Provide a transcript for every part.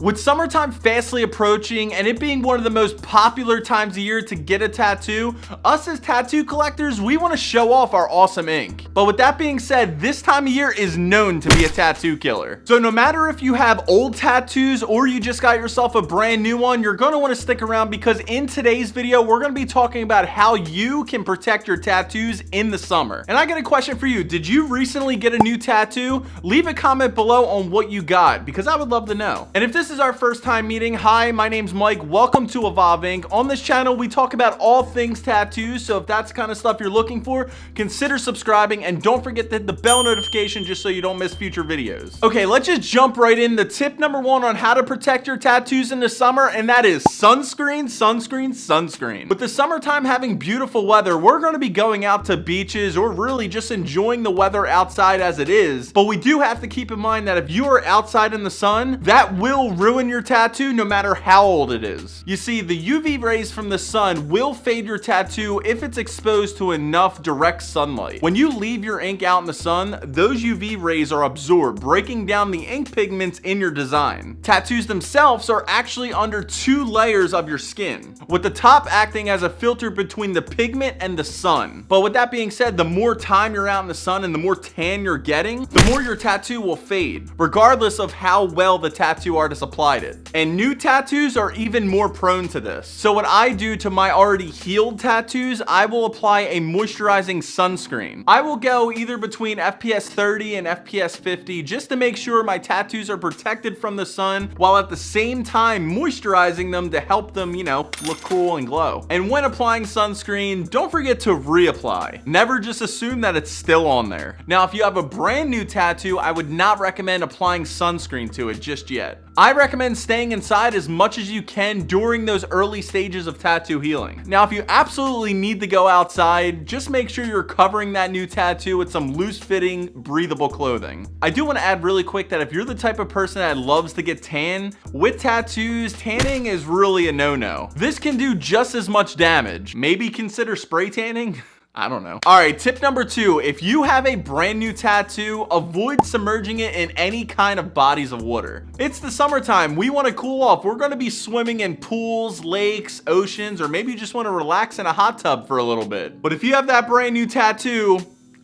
With summertime fastly approaching and it being one of the most popular times of year to get a tattoo, us as tattoo collectors, we want to show off our awesome ink. But with that being said, this time of year is known to be a tattoo killer. So no matter if you have old tattoos or you just got yourself a brand new one, you're going to want to stick around because in today's video, we're going to be talking about how you can protect your tattoos in the summer. And I got a question for you. Did you recently get a new tattoo? Leave a comment below on what you got because I would love to know. And if this is our first time meeting, hi, my name's Mike. Welcome to EvolveINK. On this channel, we talk about all things tattoos. So if that's the kind of stuff you're looking for, consider subscribing and don't forget to hit the bell notification just so you don't miss future videos. Okay, let's just jump right in. The tip number one on how to protect your tattoos in the summer, and that is sunscreen, sunscreen, sunscreen. With the summertime having beautiful weather, we're going to be going out to beaches or really just enjoying the weather outside as it is. But we do have to keep in mind that if you are outside in the sun, that will ruin your tattoo no matter how old it is. You see, the UV rays from the sun will fade your tattoo if it's exposed to enough direct sunlight. When you leave your ink out in the sun, those UV rays are absorbed, breaking down the ink pigments in your design. Tattoos themselves are actually under two layers of your skin, with the top acting as a filter between the pigment and the sun. But with that being said, the more time you're out in the sun and the more tan you're getting, the more your tattoo will fade, regardless of how well the tattoo artist applied it. And new tattoos are even more prone to this. So what I do to my already healed tattoos, I will apply a moisturizing sunscreen. I will go either between FPS 30 and FPS 50 just to make sure my tattoos are protected from the sun while at the same time moisturizing them to help them, you know, look cool and glow. And when applying sunscreen, don't forget to reapply. Never just assume that it's still on there. Now, if you have a brand new tattoo, I would not recommend applying sunscreen to it just yet. I recommend staying inside as much as you can during those early stages of tattoo healing. Now, if you absolutely need to go outside, just make sure you're covering that new tattoo with some loose-fitting, breathable clothing. I do want to add really quick that if you're the type of person that loves to get tan, with tattoos, tanning is really a no-no. This can do just as much damage. Maybe consider spray tanning? I don't know. All right, tip number two, if you have a brand new tattoo, avoid submerging it in any kind of bodies of water. It's the summertime. We want to cool off. We're going to be swimming in pools, lakes, oceans, or maybe you just want to relax in a hot tub for a little bit. But if you have that brand new tattoo,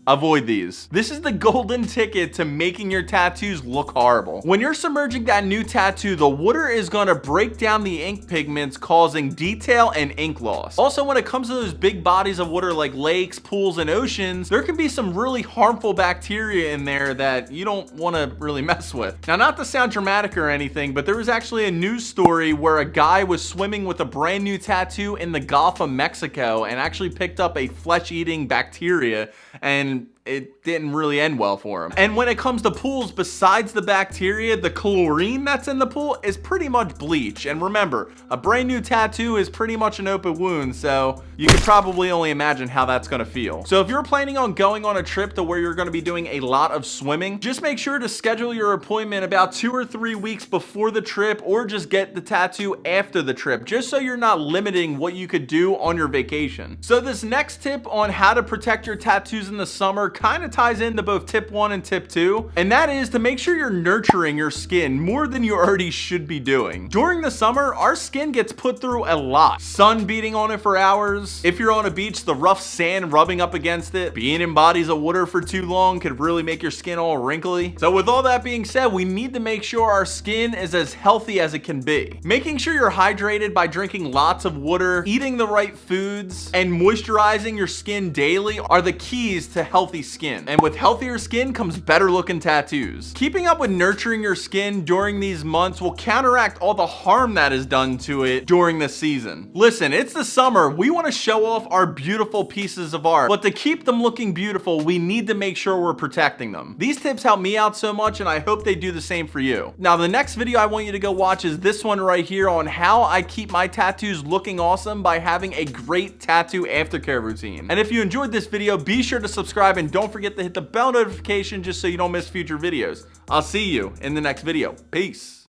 avoid these. This is the golden ticket to making your tattoos look horrible. When you're submerging that new tattoo, the water is going to break down the ink pigments, causing detail and ink loss. Also, when it comes to those big bodies of water like lakes, pools, and oceans, there can be some really harmful bacteria in there that you don't want to really mess with. Now, not to sound dramatic or anything, but there was actually a news story where a guy was swimming with a brand new tattoo in the Gulf of Mexico and actually picked up a flesh-eating bacteria, and it didn't really end well for him. And when it comes to pools, besides the bacteria, the chlorine that's in the pool is pretty much bleach. And remember, a brand new tattoo is pretty much an open wound, so you can probably only imagine how that's gonna feel. So if you're planning on going on a trip to where you're gonna be doing a lot of swimming, just make sure to schedule your appointment about 2 or 3 weeks before the trip, or just get the tattoo after the trip, just so you're not limiting what you could do on your vacation. So this next tip on how to protect your tattoos in the summer kind of ties into both tip 1 and tip 2, and that is to make sure you're nurturing your skin more than you already should be doing. During the summer, our skin gets put through a lot. Sun beating on it for hours. If you're on a beach, the rough sand rubbing up against it. Being in bodies of water for too long could really make your skin all wrinkly. So with all that being said, we need to make sure our skin is as healthy as it can be. Making sure you're hydrated by drinking lots of water, eating the right foods, and moisturizing your skin daily are the keys to healthy skin. And with healthier skin comes better looking tattoos. Keeping up with nurturing your skin during these months will counteract all the harm that is done to it during the season. Listen, it's the summer. We want to show off our beautiful pieces of art, but to keep them looking beautiful, we need to make sure we're protecting them. These tips help me out so much, and I hope they do the same for you. Now, the next video I want you to go watch is this one right here on how I keep my tattoos looking awesome by having a great tattoo aftercare routine. And if you enjoyed this video, be sure to subscribe and don't forget to hit the bell notification just so you don't miss future videos. I'll see you in the next video. Peace.